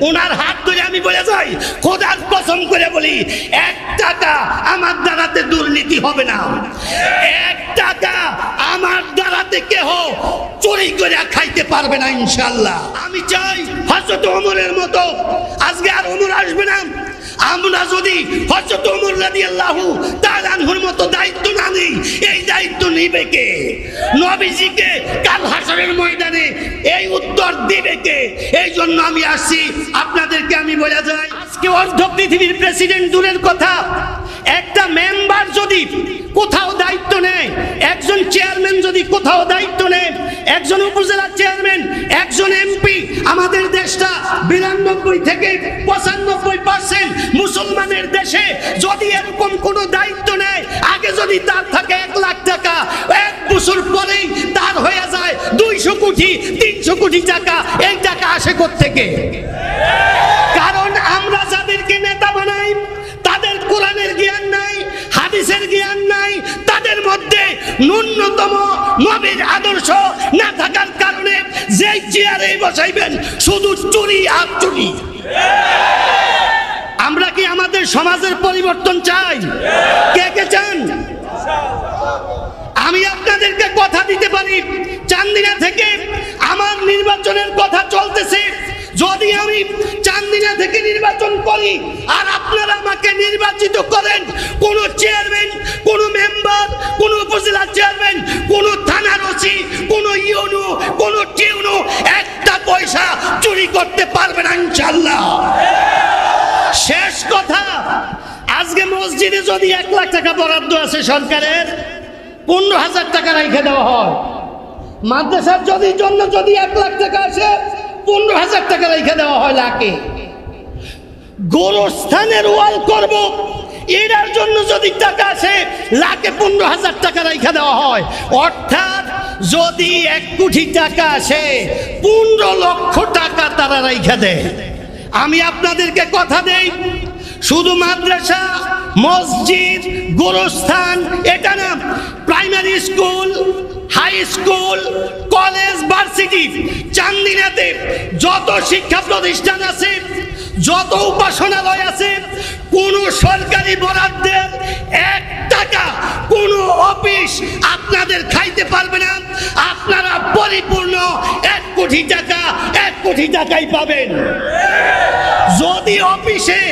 ওনার হাত ধরে আমি বলে যাই, খোদার কসম করে বলি, 1 টাকা আমার দ্বারাতে দুর্নীতি হবে না, 1 টাকা আমার দ্বারাতে কেহ চুরি করে খাইতে পারবে না ইনশাআল্লাহ। আমি চাই হযরত ওমরের মতো আজকে আর ওমর আসবে না। আমরা যদি হযরত ওমর রাদিয়াল্লাহু তাআলা আনহুর মতো দায়িত্ব না নিই, এই দায়িত্ব নিবে কে? নবীজিকে কাল হাসরের ময়দানে এই উত্তর দিবে কে? এই জন্য আমি আসছি, আপনাদেরকে আমি বলে যাই, আজকে অর্ধ পৃথিবীর প্রেসিডেন্ট দূরের কথা, একটা মেম্বার যদি কোথাও দায়িত্ব নেয়, একজন চেয়ারম্যান যদি কোথাও দায়িত্ব নেয়, একজন উপজেলা চেয়ারম্যান, একজন এমপি, আমাদের দেশটা 92 থেকে 95% মুসলমানের দেশে যদি এরকম কোন দায়িত্ব নেয়, আগে যদি তার থাকে 1 লাখ টাকা, 1 বছর পরেই তার হয়ে যায় 200 কোটি 300 কোটি টাকা। এই টাকা আসে কোত্থেকে? কারণ আমরা যাদেরকে নেতা বানাই তাদের কোরআনের জ্ঞান নাই, হাদিসের জ্ঞান নাই, তাদের মধ্যে ন্যূনতম নবীর আদর্শ না থাকার কারণে যেই চেয়ারে বসাইবেন শুধু চুরি আর চুরি। আমরা কি আমাদের সমাজের পরিবর্তন চাই? কে কে চান? আমি আপনাদেরকে কথা দিতে পারি, চান্দিনা থেকে আমার নির্বাচনের কথা চলতেছে। যদি আমি চান্দিনা থেকে নির্বাচন করি আর আপনারা আমাকে নির্বাচিত করেন, কোন চেয়ারম্যান, কোন মেম্বার, কোন উপজেলা চেয়ারম্যান, কোন থানার ওসি, কোন ইউনো, কোন টিউনো 1টা পয়সা চুরি করতে পারবে না ইনশাআল্লাহ। শেষ কথা, আজকে মসজিদে যদি 1 লাখ টাকা বরাদ্দ আছে সরকারের, 15,000 টাকা রেখে দেওয়া হয়। মাদ্রাসার যদি 1 লাখ টাকা আসে, 15,000 টাকা রেখে দেওয়া হয় লাখে। গোরস্থানের ওয়াল করব, এটার জন্য যদি টাকা আসে, লাখে 15,000 টাকা রেখে দেওয়া হয়। অর্থাৎ যদি 1 কোটি টাকা আসে, 15 লক্ষ টাকা তারা রেখে দেয়। আমি আপনাদেরকে কথা দেই, শুধু মাদ্রাসা, মসজিদ, গোরস্থান এটা না, primary school, high school, college, varsity, চান্দিনাতে যত শিক্ষা প্রতিষ্ঠান আছে, যত উপাসনালয় আছে, কোন সরকারি বরাদ্দের 1 টাকা কোন অফিস আপনাদের খাইতে পারবে না। আপনারা পরিপূর্ণ 1 কোটি টাকা 1 কোটি টাকাই পাবেন। যদি অফিসে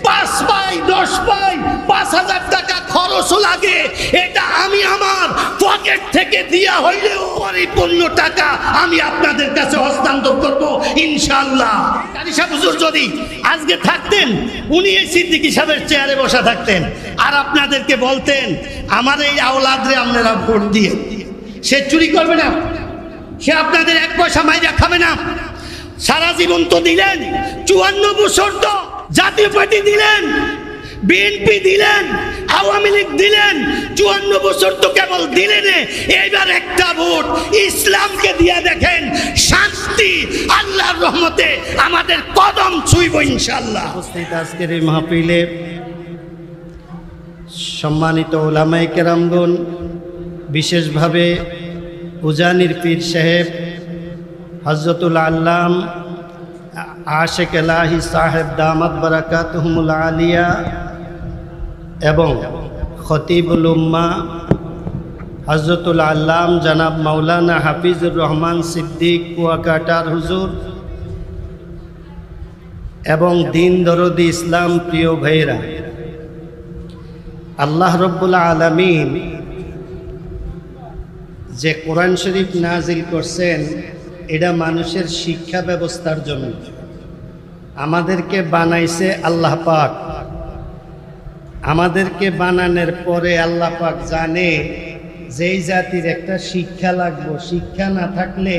5 পাই, 10 পাই, 5,000 টাকা খরচও লাগে, এটা আমি আমার পকেট থেকে দেয়া হইলেও পরিপূর্ণ টাকা আমি আপনাদের কাছে হস্তান্তর করব ইনশাআল্লাহ। কারি সাহেব হুজুর যদি আজকে থাকতেন, উনি এই সিদ্দিকী সাহেবের চেয়ারে বসা থাকতেন আর আপনাদেরকে বলতেন, আমার এই আওলাদরে আপনারা ভোট দিয়ে, সে চুরি করবে না, সে আপনাদের 1 পয়সা মাইরা খাবে না। সারা জীবন তো দিলেন, 54 বছর তো জাতীয় পার্টি দিলেন, বিএনপি দিলেন, আওয়ামী লীগ দিলেন, 54 বছর তো কেবল দিলেন। এইবার একটা ভোট ইসলামকে দিয়ে দেখেন, শান্তি আল্লাহর রহমতে আমাদের কদম ছুঁইব ইনশাআল্লাহ। উপস্থিত আজকের এই মাহফিলে সম্মানিত উলামায়ে কেরামগণ, বিশেষভাবে উজানির পীর সাহেব হযরতুল আল্লাম আশেক এলাহি সাহেব দামাত বারাকাতুহুমুল আলিয়া এবং খতিবুল উম্মাহ হযরতুল আল্লাম জনাব মাওলানা হাফিজুর রহমান সিদ্দিক কুয়াকাটার হুজুর এবং দিন দরদি ইসলাম প্রিয় ভাইরা, আল্লাহ রব্বুল আলামিন যে কোরআন শরীফ নাজিল করছেন, এটা মানুষের শিক্ষা ব্যবস্থার জন্য। আমাদেরকে বানাইছে আল্লাহ পাক। আমাদেরকে বানানোর পরে আল্লাহ পাক জানে যেই জাতির একটা শিক্ষা লাগবে, শিক্ষা না থাকলে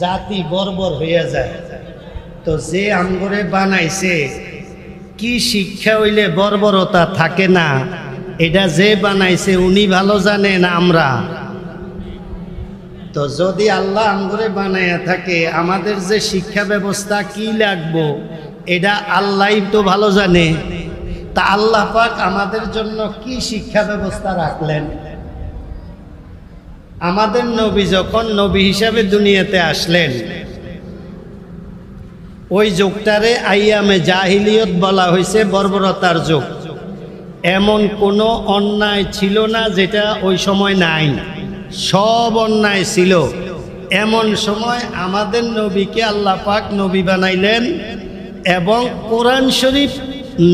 জাতি বর্বর হইয়া যায়। তো যে আমগরে বানাইছে, কি শিক্ষা হইলে বর্বরতা থাকে না, এটা যে বানাইছে উনি ভালো জানেন আমরা। তো যদি আল্লাহ আমগরে বানাইয়া থাকে, আমাদের যে শিক্ষা ব্যবস্থা কি লাগবো এটা আল্লাহই তো ভালো জানে। তা আল্লাহ পাক আমাদের জন্য কি শিক্ষা ব্যবস্থা রাখলেন? আমাদের নবী যখন নবী হিসাবে দুনিয়াতে আসলেন, ওই যুগটারে আইয়ামে জাহিলিয়ত বলা হয়েছে, বর্বরতার যুগ। এমন কোনো অন্যায় ছিল না যেটা ওই সময় নাই, সব অন্যায় ছিল। এমন সময় আমাদের নবীকে আল্লাহ পাক নবী বানাইলেন এবং কোরআন শরীফ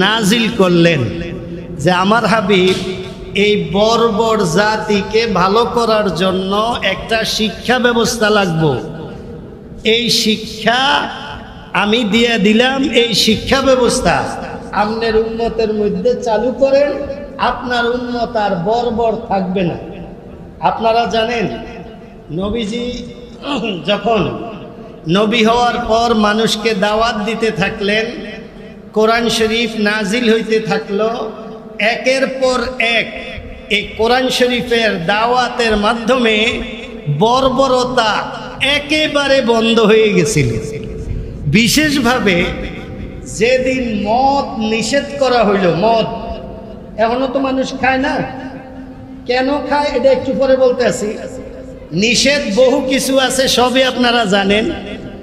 নাজিল করলেন যে আমার হাবিব এই বর্বর জাতিকে ভালো করার জন্য একটা শিক্ষা ব্যবস্থা লাগবে। এই শিক্ষা আমি দিয়ে দিলাম, এই শিক্ষা ব্যবস্থা আপনার উম্মতের মধ্যে চালু করেন, আপনার উম্মত আর বর্বর থাকবে না। আপনারা জানেন নবীজি যখন নবী হওয়ার পর মানুষকে দাওয়াত দিতে থাকলেন, কোরআন শরীফ নাজিল হইতে থাকলো একের পর এক। এই কোরআন শরীফের দাওয়াতের মাধ্যমে বর্বরতা একেবারে বন্ধ হয়ে গেছিল। বিশেষভাবে যেদিন মদ নিষেধ করা হইল, মদ এখনো তো মানুষ খায় না, কেন খায় এটা একটু পরে বলতে আসি। নিষেধ বহু কিছু আছে, সবই আপনারা জানেন।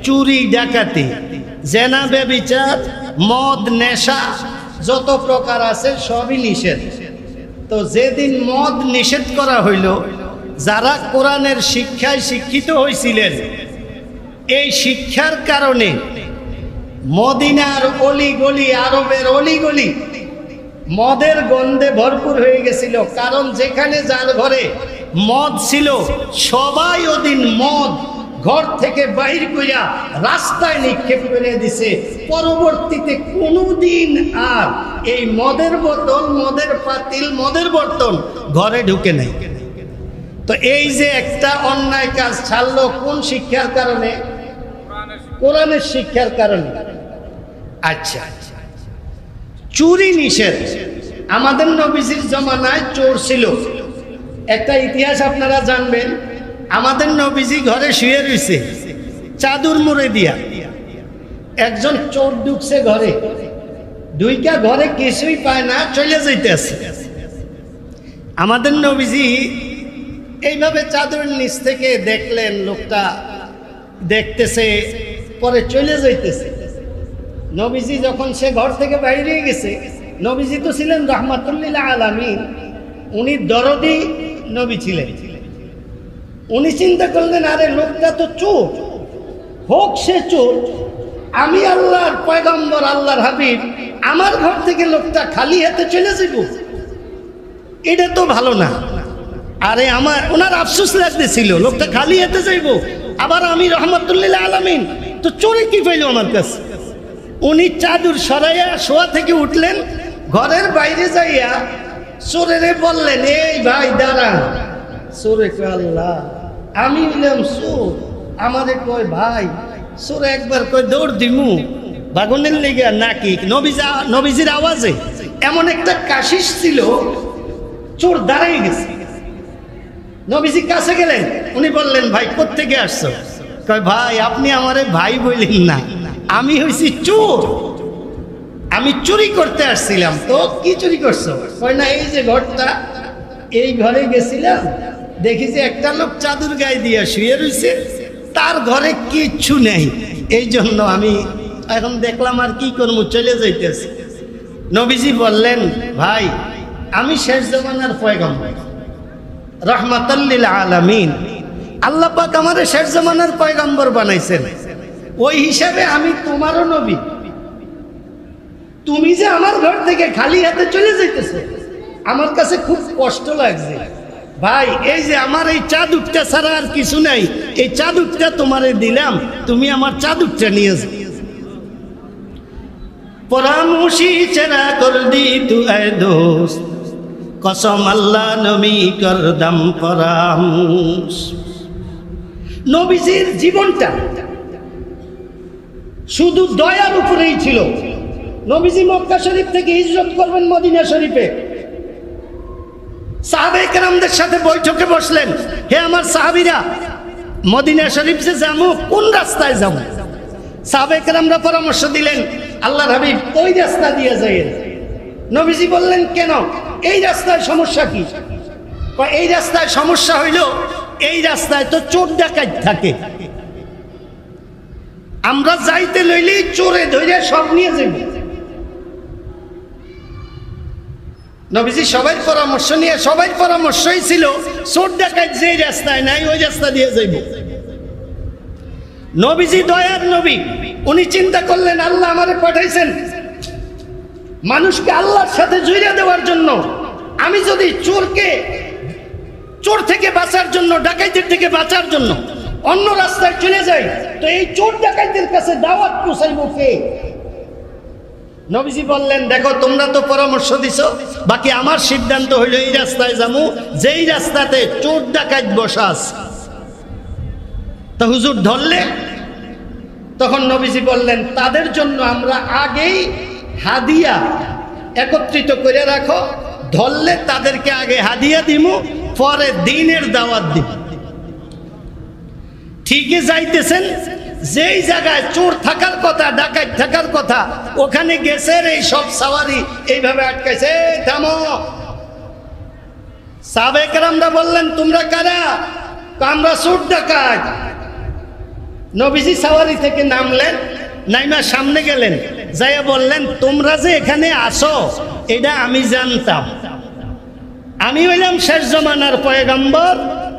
চুরি, ডাকাতি, জেনা, ব্যভিচার, মদ, নেশা, যত প্রকার আছে সবই নিষেধ। তো যেদিন মদ নিষেধ করা হইল, যারা কোরআনের শিক্ষায় শিক্ষিত হয়েছিলেন, এই শিক্ষার কারণে মদিনার অলিগলি, আরবের অলিগলি মদের গন্ধে ভরপুর হয়ে গেছিল। কারণ যেখানে যার ঘরে মদ ছিল, সবাই ওদিন মদ ঘর থেকে বাইর কইরা রাস্তায় নিক্ষেপ করে দিছে। পরবর্তীতে কোনোদিন আর এই মদের বোতল, মদের পাতিল, মদের বর্তন ঘরে ঢুকে নাই। তো এই যে একটা অন্যায় কাজ ছাড়লো কোন শিক্ষার কারণে? কোরআনের শিক্ষার কারণে। আচ্ছা, চুরি নিষেধ। আমাদের নবীজির জমানায় চোর ছিল। একটা ইতিহাস আপনারা জানবেন, আমাদের নবীজি ঘরে শুয়ে রয়েছে চাদর মুড়ে দিয়া, একজন চোর ঢুকছে ঘরে, ঢুইকা ঘরে কিছুই পায় না, চলে যাইতেছে। আমাদের নবীজি এইভাবে চাদরের নিচ থেকে দেখলেন লোকটা দেখতেছে, পরে চলে যাইতেছে। নবীজি যখন সে ঘর থেকে বাইরে গেছে, নবীজি তো ছিলেন রাহমাতুল্লিল আলামিন, উনি দরদি নবী ছিলেন। উনি চিন্তা করলেন আরে লোকটা তো চোর, হোক সে চোর, আমি আল্লাহর পয়গম্বর, আল্লাহর হাবিব, আমার ঘর থেকে লোকটা খালি হাতে চলে যাব, এটা তো ভালো না। আরে আমার ওনার আফসোস লাগতেছিল, লোকটা খালি হাতে যাইব, আবার আমি রাহমাতুল্লিল আলামিন, তো চোরে কি পাইল আমার কাছে। উনি চাদর সরাইয়া শোয়া থেকে উঠলেন, ঘরের বাইরে যাইয়া চোরেরে বললেন এই ভাই দাঁড়ান। চোরে কয় আল্লাহ আমি বললাম চোর, আমারে কয় ভাই। চোরে একবার কয় দৌড় দিমু বাগনের লেগে নাকি। নবীজির আওয়াজে এমন একটা কাশিস ছিল, চোর দাঁড়াই গেছে। নবীজি কাছে গেলেন, উনি বললেন ভাই কোত্থেকে আসছো? কয় ভাই আপনি আমারে ভাই বললেন না, আমি হইছি চোর, আমি চুরি করতে আসছিলাম। তো কি চুরি করছো? কয় না এই যে ঘরটা, এই ঘরে গেছিলাম, দেখি যে একটা লোক চাদর গায়ে দিয়ে শুয়ে রয়েছে, তার ঘরে কিচ্ছু নেই, এই জন্য আমি এখন দেখলাম আর কি করবো, চলে যাইতেছি। নবীজি বললেন ভাই আমি শেষ জমানার পয়গম্বর, রাহমাতাল্লিল আলামিন, আল্লাহ পাক আমারে শেষ জমানার পয়গম্বর বানাইছেন, ওই হিসাবে আমি তোমারও নবী। তুমি যে আমার ঘর থেকে খালি হাতে চলে যাইতেছো, আমার কাছে খুব কষ্ট লাগছে ভাই। এই যে আমার এই চাদুরটা ছাড়া আর কিছু নাই, এই চাদুরটা তোমারে দিলাম, তুমি আমার চাদুরটা নিয়ে যাও। পরামর্শী চেরা কর দি তু এ দোস্ত, কসম আল্লাহ নবী করদাম পরামর্শ। নবীজির জীবনটা শুধু দয়ার উপরেই ছিল। নবীজি মক্কা শরীফ থেকে হিজরত করবেন মদিনা শরীফে, সাহাবায়ে কেরামদের সাথে বৈঠকে বসলেন, হে আমার সাহাবীরা মদিনা শরীফ যে যাবো কোন রাস্তায় যাবো? সাহাবায়ে কেরামরা পরামর্শ দিলেন আল্লাহর হাবিব ওই রাস্তা দিয়ে যাইয়েন। নবীজি বললেন কেন? এই রাস্তায় সমস্যা কি? এই রাস্তায় সমস্যা হইল এই রাস্তায় তো চোর ডাকাত থাকে, আমরা যাইতে লইলেই চোরে ধরে সব নিয়ে যাব। নবীজি সবাই পরামর্শই ছিল চোর ডাকাত যে রাস্তায় নাই ওই রাস্তা দিয়ে যাইব। নবীজি দয়ার নবী, উনি চিন্তা করলেন আল্লাহ আমারে পাঠাইছেন মানুষকে আল্লাহর সাথে জুড়ে দেওয়ার জন্য। আমি যদি চোর থেকে বাঁচার জন্য, ডাকাইতের থেকে বাঁচার জন্য অন্য রাস্তায় চলে যাই, তো এই চোর ডাকাইতের কাছে দাওয়াত পৌঁছাইব কে? নবীজি বললেন দেখো তোমরা তো পরামর্শ দিছো, বাকি আমার সিদ্ধান্ত হইল এই রাস্তায় যাবো যেই রাস্তাতে চোর ডাকাইত বসাস। তা হুজুর ধরলে? তখন নবীজি বললেন তাদের জন্য আমরা আগেই হাদিয়া একত্রিত করে রাখো, ধরলে তাদেরকে আগে হাদিয়া দিমু, পরে দিনের দাওয়াত দিব। ঠিকই যাইতেছেন, যেই জায়গায় চোর থাকার কথা, ডাকাত থাকার কথা, ওখানে গেছে এই সব সাওয়ারি এইভাবে আটকাইছে। থামো। সাহাবায়ে কেরামরা বললেন তোমরা কারা? আমরা চোর ডাকাত। নবীজি সাওয়ারি থেকে নামলেন, নাইমা সামনে গেলেন, যাইয়া বললেন তোমরা যে এখানে আসো এটা আমি জানতাম। আমি হইলাম শেষ জমানার পয়গম্বর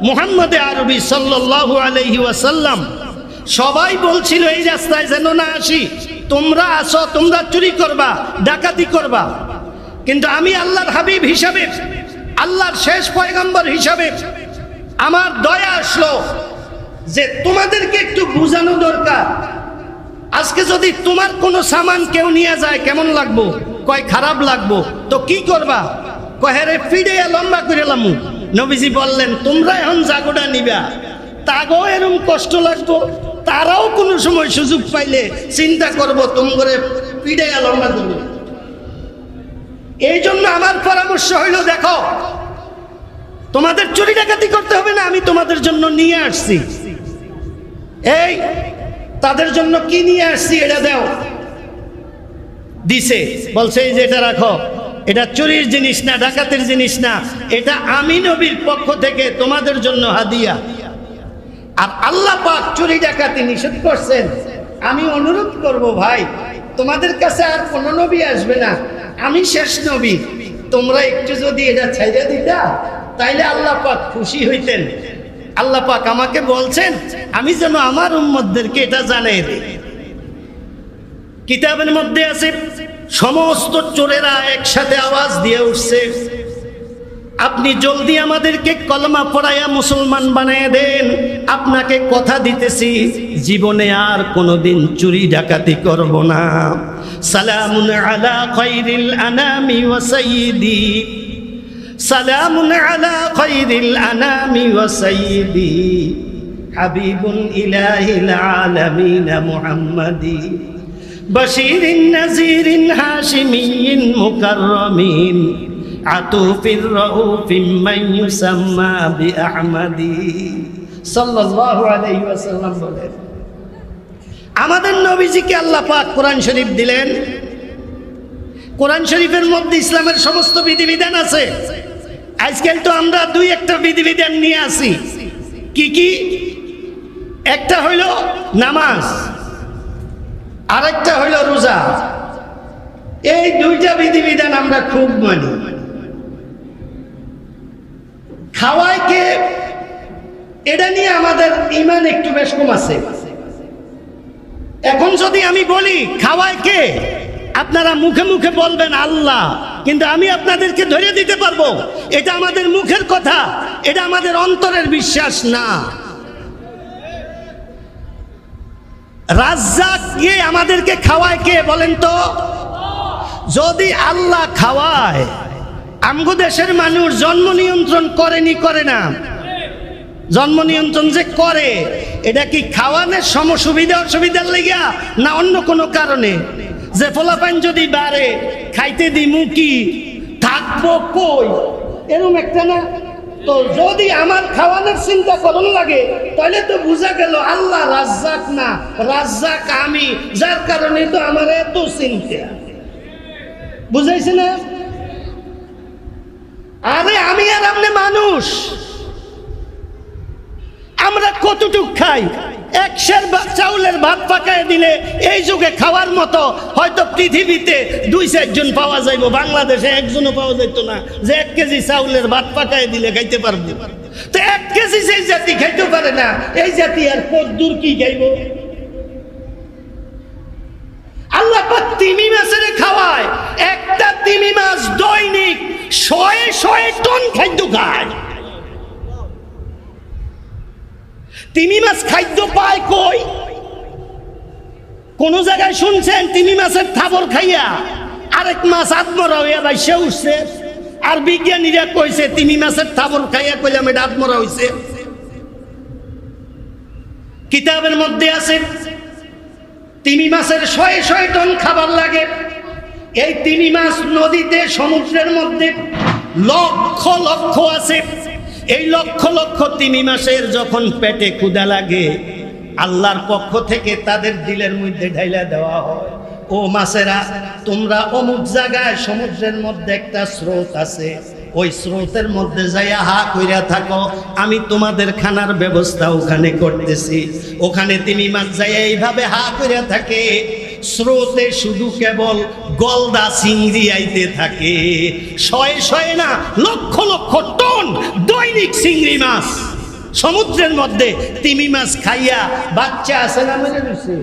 মুহাম্মদ আরবি সাল্লাল্লাহু আলাইহি ওয়াসাল্লাম। সবাই বলছিল এই রাস্তায় যেন না আসি, তোমরা আসো, তোমরা চুরি করবা, ডাকাতি করবা। কিন্তু আমি আল্লাহর হাবিব হিসাবে, আল্লাহর শেষ পয়গম্বর হিসাবে আমার দয়া আসলো যে তোমাদেরকে একটু বুঝানো দরকার। আজকে যদি তোমার কোনো সামান কেউ নিয়ে যায় কেমন লাগবো? কয় খারাপ লাগবো। তো কি করবা? কয় রে ফিরে লম্বা করে লামু। নবীজি বললেন তোমরা এখন জাগোটা নিবা, তাগো এরকম কষ্ট লাগবো, তারাও কোনো সময় সুযোগ পাইলে চিন্তা করবো তোমরে ফিরে লম্বা করবে। এই জন্য আমার পরামর্শ হইল দেখো তোমাদের চুরি ডাকাতি করতে হবে না, আমি তোমাদের জন্য নিয়ে আসছি। এই তাদের জন্য কি নিয়ে আসছি এটা দাও। দিছে, বলছে এই যে এটা রাখো, এটা চুরির জিনিস না, ডাকাতের জিনিস না, এটা আমি নবীর পক্ষ থেকে তোমাদের জন্য হাদিয়া। আর আল্লাহ পাক চুরি ডাকাতি নিষেধ করছেন। আমি অনুরোধ করব ভাই, তোমাদের কাছে আর কোন নবী আসবে না, আমি শেষ নবী। তোমরা একটু যদি এটা ছাইড়া দিতা তাইলে আল্লাহ পাক খুশি হইতেন। আল্লাহ পাক আমাকে বলছেন আমি যেন আমার উম্মতদেরকে এটা জানাই দিই। কিতাবের মধ্যে আছে সমস্ত চোরেরা একসাথে আওয়াজ দিয়ে উঠছে আপনি জলদি আমাদেরকে কলমা পড়াইয়া মুসলমান বানিয়ে দেন। আপনাকে কথা দিতেছি জীবনে আর কোনোদিন চুরি ডাকাতি করব না। সালামুন আলা খায়রিল আনামি ওয়া সাইয়্যিদি, সালামুন আলা খায়রিল আনামি ওয়া সাইয়্যিদি হাবিবুল ইলাহিল আলামিন মুহাম্মাদি বাশীরিন নাযীরিন হাশিমিয়্যিন মুকাররামিন আতুফির রাউফিম মান ইউসাম্মা বিআহমাদি সাল্লাল্লাহু আলাইহি ওয়াসাল্লাম বলেন। আমাদের নবীজিকে আল্লাহ পাক কোরআন শরীফ দিলেন। কোরআন শরীফের মধ্যে ইসলামের সমস্ত বিধিবিধান আছে। আজকাল তো আমরা দুই একটা বিধিবিধান নিয়ে আসি। কি কি? একটা হইল নামাজ, আরেকটা হইল রোজা। এই দুইটা বিধিবিধান আমরা খুব মানি। খাওয়ায় কে, এটা নিয়ে আমাদের ঈমান একটু বেশ কম আছে। এখন যদি আমি বলি খাওয়ায় কে, আপনারা মুখে মুখে বলবেন আল্লাহ, কিন্তু আমি আপনাদেরকে ধরে দিতে পারবো এটা আমাদের মুখের কথা, এটা আমাদের অন্তরের বিশ্বাস না। রাজ্জাক কে, আমাদেরকে খাওয়ায় কে বলেন তো? যদি আল্লাহ খাওয়ায়, আমগো দেশের মানুষ জন্ম নিয়ন্ত্রণ করেনি, করে না? জন্ম নিয়ন্ত্রণ যে করে এটা কি খাওয়ানোর সুবিধা অসুবিধার লেগা না অন্য কোনো কারণে? যে ফলাফান যদি বাড়ে খাইতে দিমু কি, থাকবো কই, এরকম একটা না? তো যদি আমার খাওয়ানোর চিন্তা করন লাগে তাহলে তো বুঝা গেল আল্লাহ রাজ্জাক না, রাজ্জাক আমি, যার কারণে তো আমার এত চিন্তা। বুঝাইছে না? আরে আমি আর আপনি মানুষ, আমরা কতটুক খাই একশের চাউলের ভাত পাকায় দিলে এই যুগে খাওয়ার মতো হয়তো পৃথিবীতে 2-4 জন পাওয়া যাইব, বাংলাদেশে একজনও পাওয়া যাইতো না যে 1 কেজি চাউলের ভাত পাকায় দিলে খাইতে পারবো। তো 1 কেজি সেই জাতি খাইতে পারে না, এই জাতি আর কদ্দুর কি খাইব? আল্লাহ পাক তিমি মাছের খাওয়ায়, একটা তিমি মাছ দৈনিক 100 টন খাদ্য খায়। তিমি মাছ খাদ্য পায় কই? কোন জায়গায় শুনছেন তিমি মাছের থাবর খাইয়া আরেক মাছ আত্মরা হইয়া ভাইসে উঠছে? আর বিজ্ঞানীরা কইছে তিমি মাছের থাবর খাইয়া কইলাম এটা আত্মরা হইছে। কিতাবের মধ্যে আছে তিমি মাছের 100 টন খাবার লাগে। এই তিমি মাছ নদীতে সমুদ্রের মধ্যে লক্ষ লক্ষ আছে। এই লক্ষ লক্ষ তিমি মাছের যখন পেটে ক্ষুধা লাগে, আল্লাহর পক্ষ থেকে তাদের দিলের মধ্যে ঢাইলা দেওয়া হয়, ও মাছেরা তোমরা অমুক জায়গায় সমুদ্রের মধ্যে একটা স্রোত আছে, ওই স্রোতের মধ্যে যাইয়া হা কইরা থাকো, আমি তোমাদের খানার ব্যবস্থা ওখানে করতেছি। ওখানে তিমি মাছ যাইয়া এইভাবে হা কইরা থাকে, স্রোতে শুধু কেবল গলদা চিংড়ি আইতে থাকে। 100 না, লক্ষ লক্ষ টন দৈনিক চিংড়ি মাছ সমুদ্রের মধ্যে তিমি মাছ খাইয়া বাচ্চা আছে না মেরে দিচ্ছে।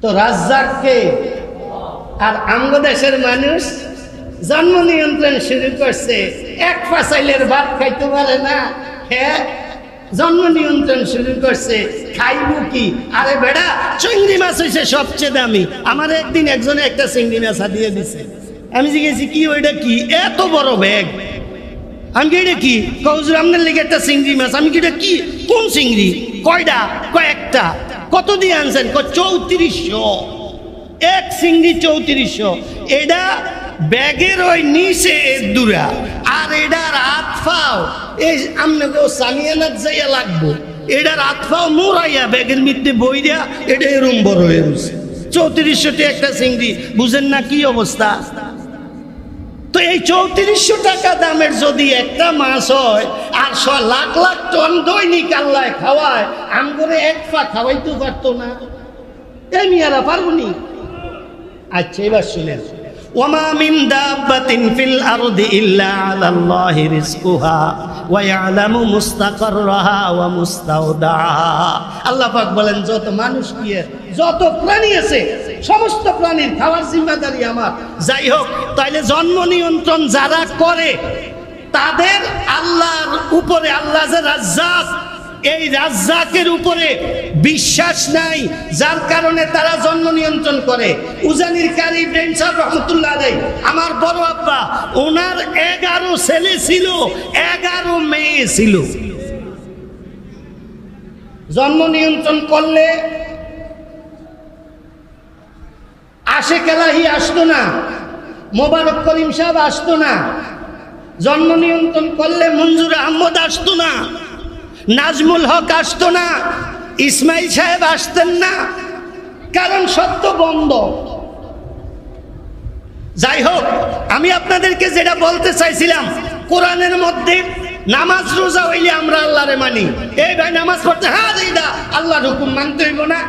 তো রাজ্জাককে আর আমগো দেশের মানুষ জন্ম নিয়ন্ত্রণ শুরু করছে। 1 পাঁচাইলের ভাত খাইতে পারে না, হ্যাঁ জন্ম নিয়ন্ত্রণ শুরু করছে। খাইব কি? আরে বেড়া, চিংড়ি মাছ হয়েছে সবচেয়ে দামি। আমার একদিন একজনে একটা চিংড়ি মাছ হাতিয়ে দিছে। আমি জিজ্ঞেসি কি ওইটা কি? এত বড় ব্যাগ। আমি কি এটা কি? হুজুর আপনার লেগে একটা চিংড়ি মাছ। আমি কি এটা কি? কোন চিংড়ি? কয়টা? কয়েকটা। কত দিয়ে আনছেন? 3400। এক চিংড়ি 3400। এটা ব্যাগের ওই নিচে দুরা, আর এটার হাত পাও এই আমনে সামিয়ানাত যাইয়া লাগবো। এটার হাত পাও মোড়াইয়া ব্যাগের মধ্যে বইরা এটা এরম বড় হয়ে গেছে। 3400 একটা চিংড়ি, বুঝেন না কি অবস্থা? তো এই 3400 টাকা দামের যদি একটা মাছ হয় আর লাখ লাখ টন দৈনিক আল্লাহ খাওয়ায়, আমগরে 1 পা খাওয়াইতে পারতো না? এই মিয়ারা পারবনি? আচ্ছা এবার শুনেন, ওয়ামা মিন দাব্বাতিন ফিল আরদি ইল্লা আলাল্লাহি রিজকুহা ওয়া ইয়ালামু মুস্তাকাররাহা ওয়া মুস্তাওদাহা। আল্লাহ পাক বলেন যত মানুষ কি যত প্রাণী আছে সমস্ত প্রাণীর খাওয়ার জিম্মাদারি আমার। যাই হোক, তাইলে জন্ম নিয়ন্ত্রণ যারা করে তাদের আল্লাহর উপরে, আল্লাহ যে রাজ্জাক, এই রাজ্জাকের উপরে বিশ্বাস নাই, যার কারণে তারা জন্ম নিয়ন্ত্রণ করে। উজানির কারি ইব্রাহিম সাহেব রহমতুল্লাহ আলাইহি, আমার বড় আব্বা, ওনার 11 ছেলে ছিল, 11 মেয়ে ছিল। জন্ম নিয়ন্ত্রণ করলে আশেক এলাহি আসতো না, মোবারক করিম সাহেব আসতো না। জন্ম নিয়ন্ত্রণ করলে মঞ্জুর আহমদ আসতো না, নাজমুল হক আসতো না, ইসমাইল সাহেব আসতেন না, কারণ সত্য বন্ধ। যাই হোক, আমি আপনাদেরকে যেটা বলতে চাইছিলাম, কোরআনের মধ্যে নামাজ রোজা হইলে আমরা আল্লাহরে মানি। এই ভাই নামাজ পড়তে, হ্যাঁ এইটা আল্লাহর হুকুম মানতে হইব না।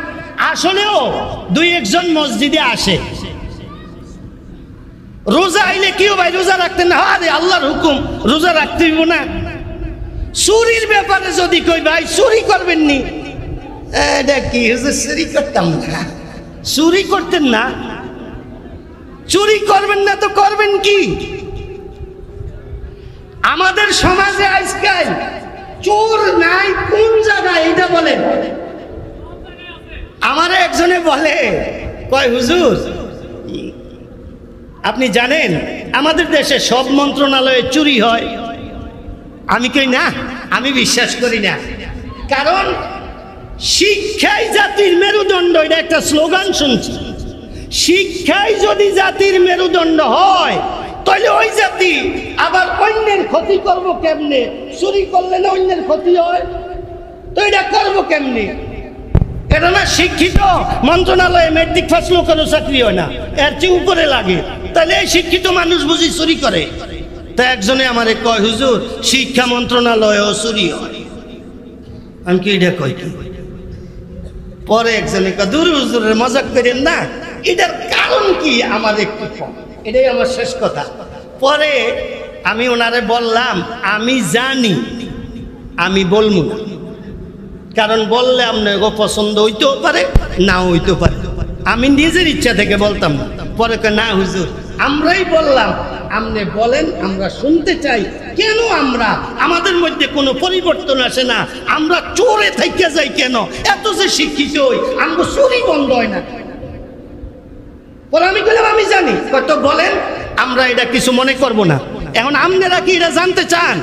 আসলেও 2-1 জন মসজিদে আসে। রোজা আইলে কিও ভাই রোজা রাখতেন না? হ্যাঁ আল্লাহর হুকুম, রোজা রাখতে হইব না। চুরির ব্যাপারে যদি কই ভাই চুরি করবেন নি, এটা কি চুরি করতাম না? চুরি করতেন না? চুরি করবেন না তো করবেন কি? আমাদের সমাজে আজকাল চোর নাই কোন জায়গায় এটা বলেন? আমার একজনে বলে, কয় হুজুর আপনি জানেন আমাদের দেশে সব মন্ত্রণালয়ে চুরি হয়? আমি কই না, আমি বিশ্বাস করি না। কারণ শিক্ষাই জাতির মেরুদণ্ড, এটা একটা স্লোগান শুনছি। শিক্ষাই যদি জাতির মেরুদণ্ড হয়, তাহলে ওই জাতি আবার অন্যের ক্ষতি করবো কেমনে? চুরি করলে না অন্যের ক্ষতি হয়, তো এটা করবো কেমনে? এটা না শিক্ষিত মন্ত্রণালয়ে মেট্রিক পাস লোকেরও চাকরি হয় না, এর চেয়ে উপরে লাগে। তাহলে এই শিক্ষিত মানুষ বুঝি চুরি করে? তা একজনে আমারে কয় হুজুর শিক্ষা মন্ত্রণালয়েও চুরি হয়। আমি কি এটা কই কি পরে একজনে দূর হুজুরের মজাক করেন না, এটার কারণ কি আমার একটু কম, এটাই আমার শেষ কথা। পরে আমি ওনারে বললাম আমি জানি, আমি বলবো না, কারণ বললে আপনার পছন্দ হইতেও পারে না হইতেও পারে, আমি নিজের ইচ্ছা থেকে বলতাম না। পরে না হুজুর আমরাই বললাম, আপনি বলেন, আমরা শুনতে চাই। কেন আমরা আমাদের মধ্যে কোনো পরিবর্তন আসে না? আমরা চোরে থেকে যাই কেন? এত যে শিক্ষিত হই, আমরা চুরি বন্ধ হয় না। পরে আমি বললাম আমি জানি, কত বলেন, আমরা এটা কিছু মনে করব না। এখন আপনারা কি এটা জানতে চান?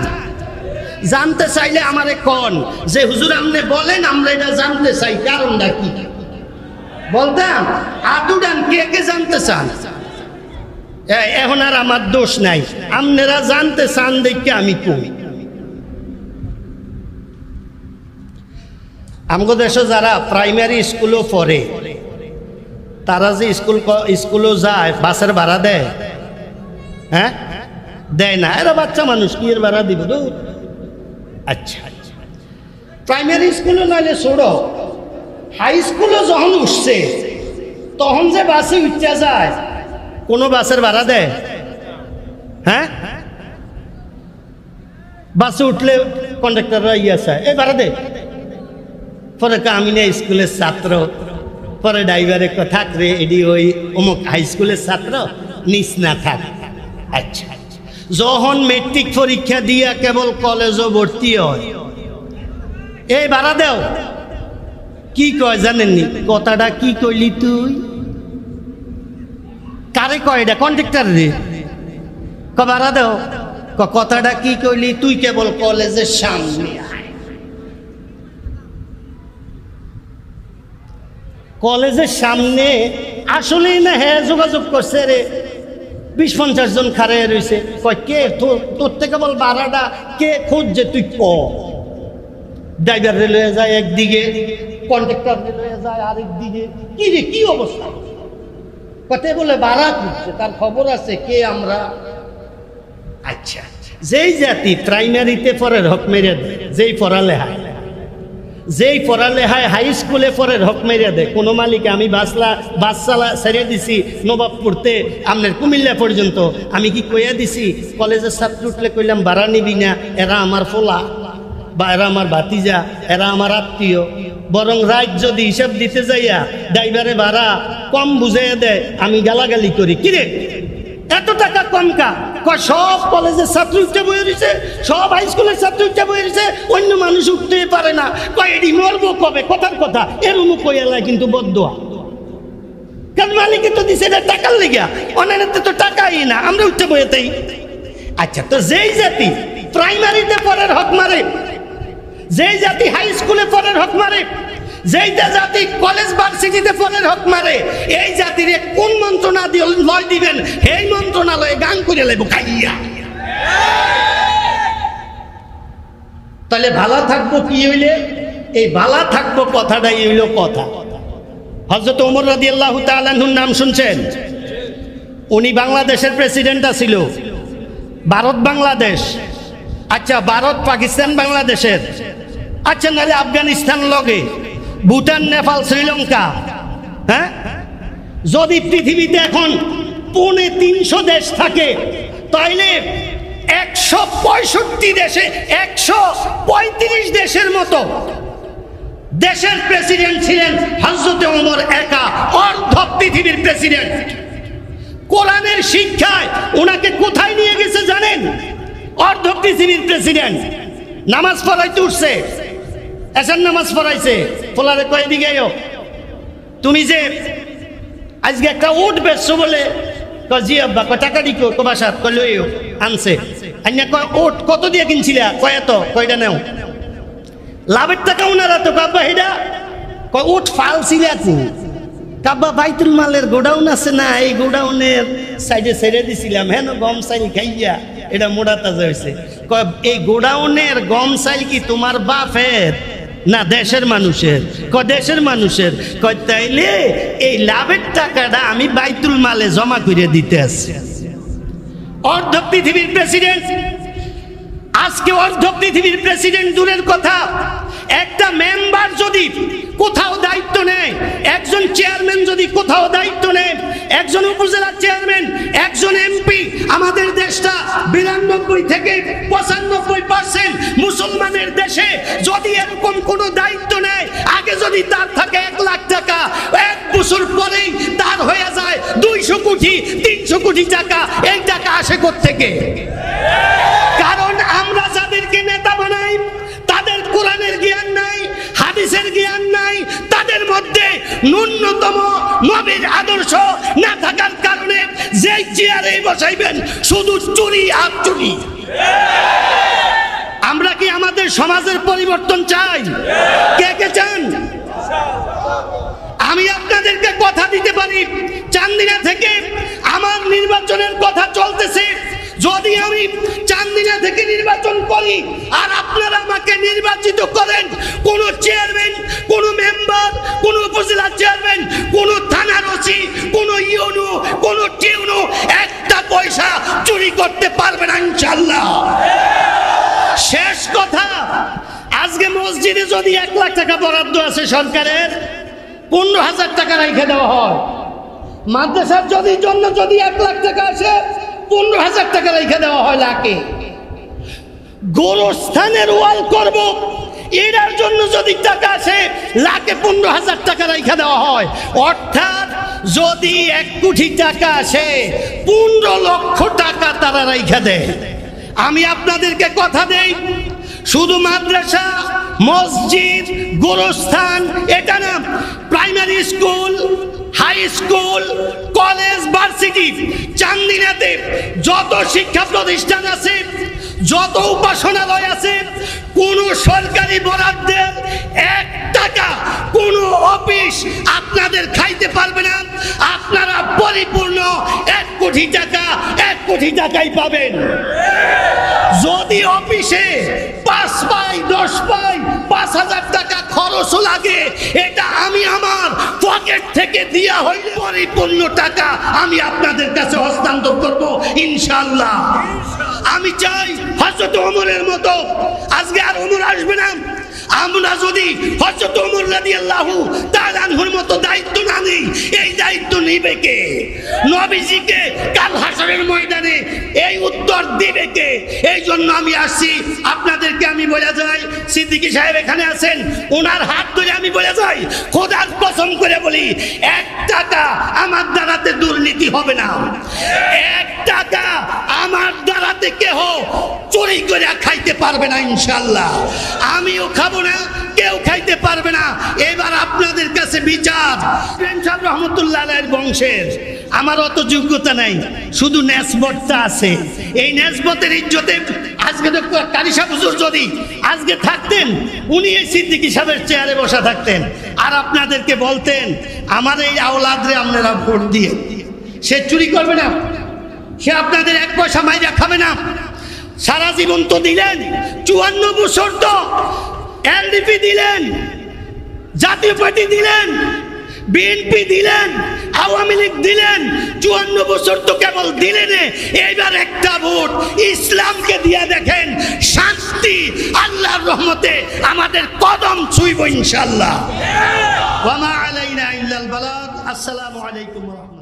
জানতে চাইলে আমারে কোন যে হুজুর আপনি বলেন, আমরা এটা জানতে চাই, কারণটা কি বলতাম। আদুডান কে কে জানতে চান? এখন আর আমার দোষ নাই, আপনারা জানতে চান দেখে আমি কই। আমাদের দেশে যারা প্রাইমারি স্কুলও পড়ে, তারা যে স্কুলও যায়, বাসের ভাড়া দেয়? হ্যাঁ, দেয় না। এরা বাচ্চা মানুষ, কি এর ভাড়া দিব? আচ্ছা, প্রাইমারি স্কুলও নইলে ছোড়ো, হাই স্কুলও যখন উঠছে তখন যে বাসে উঠতে যায়, কোনো বাসের ভাড়া দেয়? হ্যাঁ, বাসে উঠলে কন্ডাক্টররা চায় এই ভাড়া দে। পরে আমি না স্কুলের ছাত্র, পরে ড্রাইভারে থাক রে এডি ওই অমুক হাই স্কুলের ছাত্র, নিস না থাক। আচ্ছা, যখন মেট্রিক পরীক্ষা দিয়া কেবল কলেজও ভর্তি হয়, এই ভাড়া দেও। কি কয় জানেননি? কথাটা কি কইলি তুই? কারে কয় এটা? কন্ডাক্টর রে। ভাড়া দেও। কথাটা কি কইলি তুই? কেবল কলেজের সামনে আয়। কলেজের সামনে আসলেই না? হ্যাঁ, যোগাযোগ করছে রে, 20-50 জন খারে রয়েছে। কয় কে তোর থেকে বল ভাড়াটা কে খুঁজছে তুই ক। ড্রাইভার রেলওয়ে যায় একদিকে, কন্ডাক্টর রেলওয়ে যায় আরেক দিকে। কি রে, কি অবস্থা? কতে বলে ভাড়া খুঁজছে, তার খবর আছে কে আমরা। আচ্ছা, যেই জাতি প্রাইমারিতে পড়ার হক মেরে দেয়, যেই পড়ালেখায় হাই স্কুলে পড়ার হক মেরে দেয়। কোনো মালিক, আমি বাস ছেড়ে দিছি নবাবপুরতে আপনার কুমিল্লা পর্যন্ত, আমি কি কইয়া দিছি কলেজের ছাত্র উঠলে কইলাম ভাড়া নিবি না, এরা আমার ফোলা বা এরা আমার ভাতিজা, এরা আমার আত্মীয়। বরং রাত যদি হিসাব দিতে যাইয়া ড্রাইভারে ভাড়া কম বুঝাইয়া দেয়, আমি গালাগালি করি, কিরে এত টাকা কম কা? সব কলেজের ছাত্র উঠতে বয়ে রয়েছে, সব হাই স্কুলের ছাত্র উঠতে বয়ে রয়েছে, অন্য মানুষ উঠতেই পারে না। এটি মরবো কবে? কথার কথা এরম কইয়ালায় কিন্তু বদদোয়া। কারণ মালিকে তো দিছে এটা টাকার লেগা, অন্যান্য তো টাকাই না, আমরা উঠতে বইতেই। আচ্ছা, তো যেই জাতি প্রাইমারিতে পড়ার হক মারে, যেই জাতি হাই স্কুলে পড়ার হক মারে, যেইটা জাতি কলেজ ভার্সিটিতে পড়ার হক মারে, এই জাতির কোন মন্ত্রণালয় লয় দিবেন? এই মন্ত্রণালয়ে গান করে লেব খাইয়া। তাহলে ভালো থাকবো কি হইলে? এই ভালো থাকবো কথাটাই হইল কথা। হযরত ওমর রাদিয়াল্লাহু তাআলা আনহুর নাম শুনছেন? উনি বাংলাদেশের প্রেসিডেন্ট ছিল, ভারত বাংলাদেশ। আচ্ছা, ভারত পাকিস্তান বাংলাদেশের। আচ্ছা, নাহলে আফগানিস্তান লগে, ভুটান, নেপাল, শ্রীলঙ্কা। হ্যাঁ, যদি পৃথিবীতে এখন 350 দেশ থাকে, তাইলে 165 দেশে 135 দেশের মতো দেশের প্রেসিডেন্ট ছিলেন হযরত ওমর একা, অর্ধ পৃথিবীর প্রেসিডেন্ট। কোরআনের শিক্ষায় ওনাকে কোথায় নিয়ে গেছে জানেন? অর্ধ পৃথিবীর প্রেসিডেন্ট। নামাজ পড়াইতে উঠছে, এসার নামাজ পড়াইছে, ফলারে কয় দিকে তুমি যে আজকে একটা উঠ বেচছো বলে, জি আব্বা, টাকা দিকো বাসাত কইল আনছে। কয় উঠ কত দিয়ে কিনছিলা? কয় এত। কয়টা নেও? লাভের টাকা ওনারা তো কাব্বা হেডা কয় উঠ ফালছিলা তু কাব্বা, বাইতুল মালের গোডাউন আছে না, এই গোডাউনের সাইডে ছেড়ে দিছিলাম, হেন গম চাইল খাইয়া এটা মোড়া তাজা হয়েছে। কয় এই গোডাউনের গম চাইল কি তোমার বাপের না দেশের মানুষের? কয় দেশের মানুষের। কয় তাইলে এই লাভের টাকাটা আমি বাইতুল মালে জমা করে দিতে আসছি। অর্ধ পৃথিবীর প্রেসিডেন্ট। আজকে অর্ধ পৃথিবীর প্রেসিডেন্ট দূরের কথা, একটা মেম্বার যদি কোথাও দায়িত্ব নেয়, একজন চেয়ারম্যান যদি কোথাও দায়িত্ব নেয়, একজন উপজেলা চেয়ারম্যান, একজন এমপি, আমাদের দেশটা 92 থেকে 95% মুসলমানের দেশে যদি এরকম কোনো দায়িত্ব নেয়, আগে যদি তার থাকে 1 লাখ টাকা, 1 বছর পরেই তার হয়ে যায় 200 কোটি 300 কোটি টাকা। এই টাকা আসে কোত্থেকে? কারণ আমরা যাদেরকে নেতা বানাই তাদের কোরআনের জ্ঞান নাই, হাদিসের জ্ঞান নাই, তাদের মধ্যে ন্যূনতম নবীর আদর্শ না থাকার কারণে যেই চেয়ারে বসাইবেন শুধু চুরি আর চুরি। আমরা কি আমাদের সমাজের পরিবর্তন চাই? কে কে চান? আমি আপনাদেরকে কথা দিতে পারি, চান্দিনা থেকে আমার নির্বাচনের কথা চলতেছে। যদি আমি চান্দিনা থেকে নির্বাচন করি আর আপনারা আমাকে নির্বাচিত করেন, কোন চেয়ারম্যান, কোন মেম্বার, কোন উপজেলা চেয়ারম্যান, কোন থানার ওসি, কোন ইউনো, কোন টিউনো একটা পয়সা চুরি করতে পারবে না ইনশাআল্লাহ। শেষ কথা, আজকে মসজিদে যদি 1 লাখ টাকা বরাদ্দ আছে সরকারের, 15,000 টাকা রেখে দেওয়া হয়। মাদ্রাসার যদি 1 লাখ টাকা আসে, 15,000 টাকা রেখে দেওয়া হয় লাখে। গোরস্থানের ওয়াল করব, এটার জন্য যদি টাকা আসে, লাখে 15,000 টাকা রেখে দেওয়া হয়। অর্থাৎ যদি 1 কোটি টাকা আসে, 15 লক্ষ টাকা তারা রেখে দেয়। আমি আপনাদেরকে কথা দেই, শুধু মাদ্রাসা, মসজিদ, গোরস্থান এটা না, primary school, high school, college, varsity, চান্দিনাতে যত শিক্ষা প্রতিষ্ঠান আছে, যত উপাসনালয় আছে, কোন সরকারি বরাদ্দের 1 টাকা কোন অফিস আপনাদের খাইতে পারবে না। আপনারা পরিপূর্ণ 1 কোটি টাকা 1 কোটি টাকাই পাবেন। যদি অফিসে 5 পাই, 10 পাই, 5,000 টাকা খরচ লাগে, এটা আমি আমার পকেট থেকে দিয়া হইলে পরিপূর্ণ টাকা আমি আপনাদের কাছে হস্তান্তর করব ইনশাআল্লাহ। আমি চাই হযরত ওমরের মতো, আজকে আর ওমর আসবে না, আমরা যদি হযরত ওমর রাদিয়াল্লাহু তাআলা আনহুর মতো দায়িত্ব না নিই, এই দায়িত্ব নিবে কে? নবীজিকে কাল হাসরের ময়দানে এই উত্তর দিবে কে? এই জন্য আমি আসছি, আপনাদেরকে আমি বলে যাই, সিদ্দিকী সাহেব এখানে আছেন, ওনার হাত ধরে আমি বলে যাই, খোদার কসম করে বলি, 1 টাকা আমার দ্বারাতে দুর্নীতি হবে না। 1 টাকা আমার দ্বারাতে কেহ চুরি করে খাইতে পারবে না ইনশাআল্লাহ। আমিও খাবো না, কেউ খাইতে পারবে না। এবার আপনাদের কাছে বিচার। প্রেম সাহেব রহমতুল্লাহ আলাইহির বংশের আমার অত যোগ্যতা নাই, শুধু নেসবতটা আছে। এই নেসবতের ইজ্জতে আজকে তো কারি সাহেব হুজুর যদি আজকে থাকতেন, উনি এই সিদ্দিকী সাহেবের চেয়ারে বসা থাকতেন, আর আপনাদেরকে বলতেন আমার এই আওলাদরে আপনারা ভোট দিয়ে, সে চুরি করবে না, সে আপনাদের 1 পয়সা মাইরা খাবে না। সারা জীবন তো দিলেন, 54 বছর তো এলডিপি দিলেন, জাতীয় পার্টি দিলেন, বিএনপি দিলেন, আওয়ামী লীগ দিলেন, 54 বছর তো কেবল দিলেন। এইবার একটা ভোট ইসলামকে দিয়ে দেখেন, শান্তি আল্লাহর রহমতে আমাদের কদম ছুঁইব ইনশাআল্লাহ। ওয়া মা আলাইনা ইল্লাল বালাগ। আসসালামু আলাইকুম।